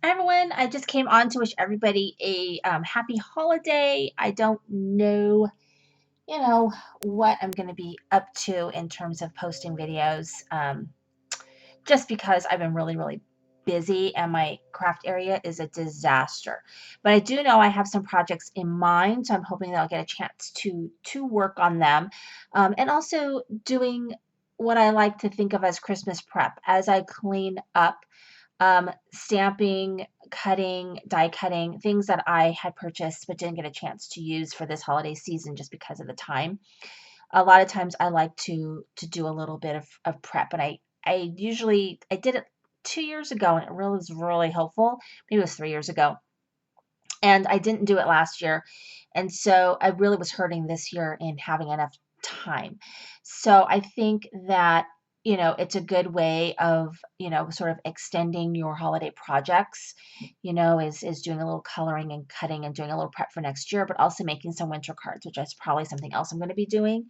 Hi everyone, I just came on to wish everybody a happy holiday. I don't know, what I'm going to be up to in terms of posting videos, just because I've been really, really busy and my craft area is a disaster. But I do know I have some projects in mind, so I'm hoping that I'll get a chance to work on them, and also doing what I like to think of as Christmas prep as I clean up, stamping, cutting, die cutting, things that I had purchased but didn't get a chance to use for this holiday season just because of the time. A lot of times I like to do a little bit of prep, and I did it 2 years ago and it really was really helpful. Maybe it was 3 years ago. And I didn't do it last year. And so I really was hurting this year in having enough time. So I think that, it's a good way of, sort of extending your holiday projects, is doing a little coloring and cutting and doing a little prep for next year, but also making some winter cards, which is probably something else I'm going to be doing.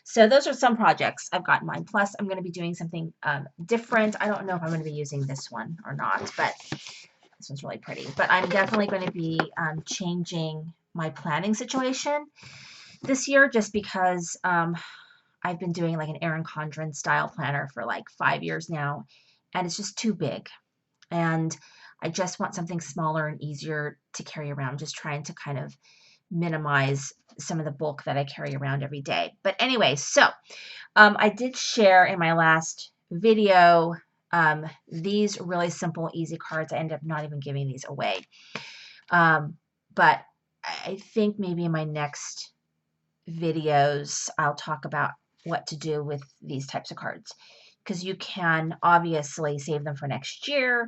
So those are some projects I've got in mind. Plus, I'm going to be doing something different. I don't know if I'm going to be using this one or not, but this one's really pretty, but I'm definitely going to be changing my planning situation this year just because I've been doing like an Erin Condren style planner for like 5 years now, and it's just too big. And I just want something smaller and easier to carry around, just trying to kind of minimize some of the bulk that I carry around every day. But anyway, so I did share in my last video these really simple, easy cards. I ended up not even giving these away. But I think maybe in my next videos, I'll talk about what to do with these types of cards, because you can obviously save them for next year.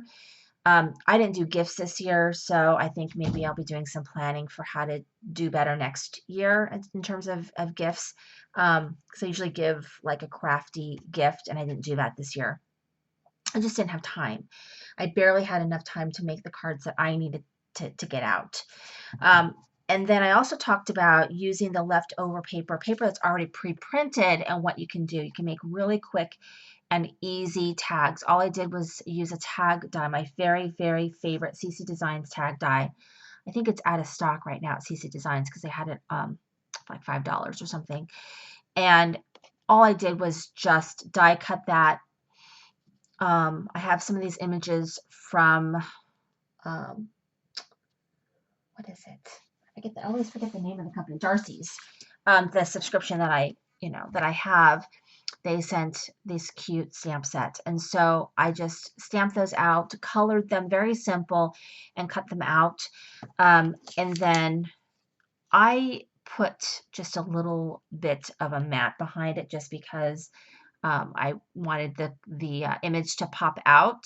I didn't do gifts this year, so I think maybe I'll be doing some planning for how to do better next year in terms of gifts. Because I usually give like a crafty gift, and I didn't do that this year. I just didn't have time. I barely had enough time to make the cards that I needed to get out. And then I also talked about using the leftover paper that's already pre-printed, and what you can do. You can make really quick and easy tags. All I did was use a tag die, my very, very favorite CC Designs tag die. I think it's out of stock right now at CC Designs because they had it like $5 or something. And all I did was just die cut that. I have some of these images from, what is it? I always forget the name of the company, Darcie's. The subscription that I have, they sent this cute stamp set. And so I just stamped those out, colored them very simple, and cut them out. And then I put just a little bit of a mat behind it just because I wanted the image to pop out.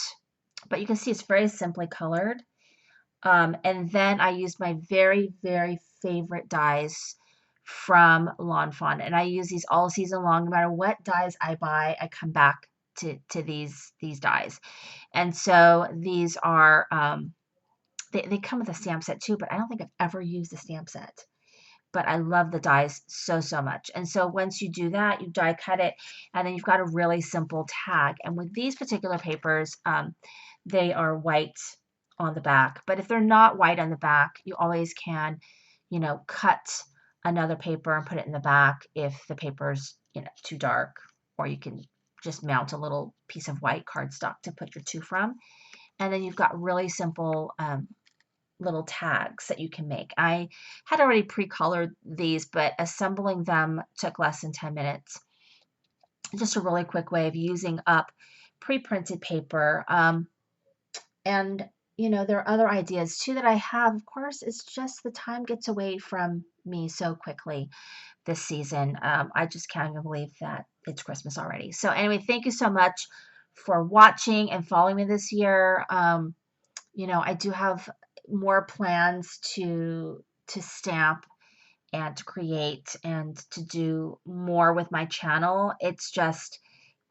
But you can see it's very simply colored. And then I used my very, very favorite dies from Lawn Fawn, and I use these all season long. No matter what dies I buy, I come back to these dies. And so these are they come with a stamp set too, but I don't think I've ever used the stamp set. But I love the dies so, so much. And so once you do that, you die cut it, and then you've got a really simple tag. And with these particular papers, they are white on the back. But if they're not white on the back, you always can, cut another paper and put it in the back if the paper's, too dark, or you can just mount a little piece of white cardstock to put your to from. And then you've got really simple little tags that you can make. I had already pre-colored these, but assembling them took less than 10 minutes. Just a really quick way of using up pre-printed paper. And there are other ideas too that I have. Of course, it's just the time gets away from me so quickly this season. I just can't even believe that it's Christmas already. So anyway, thank you so much for watching and following me this year. I do have more plans to stamp and to create and to do more with my channel. It's just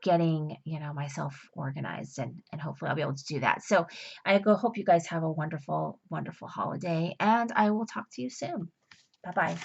getting myself organized, and hopefully I'll be able to do that. So I hope you guys have a wonderful, wonderful holiday, and I will talk to you soon. Bye bye.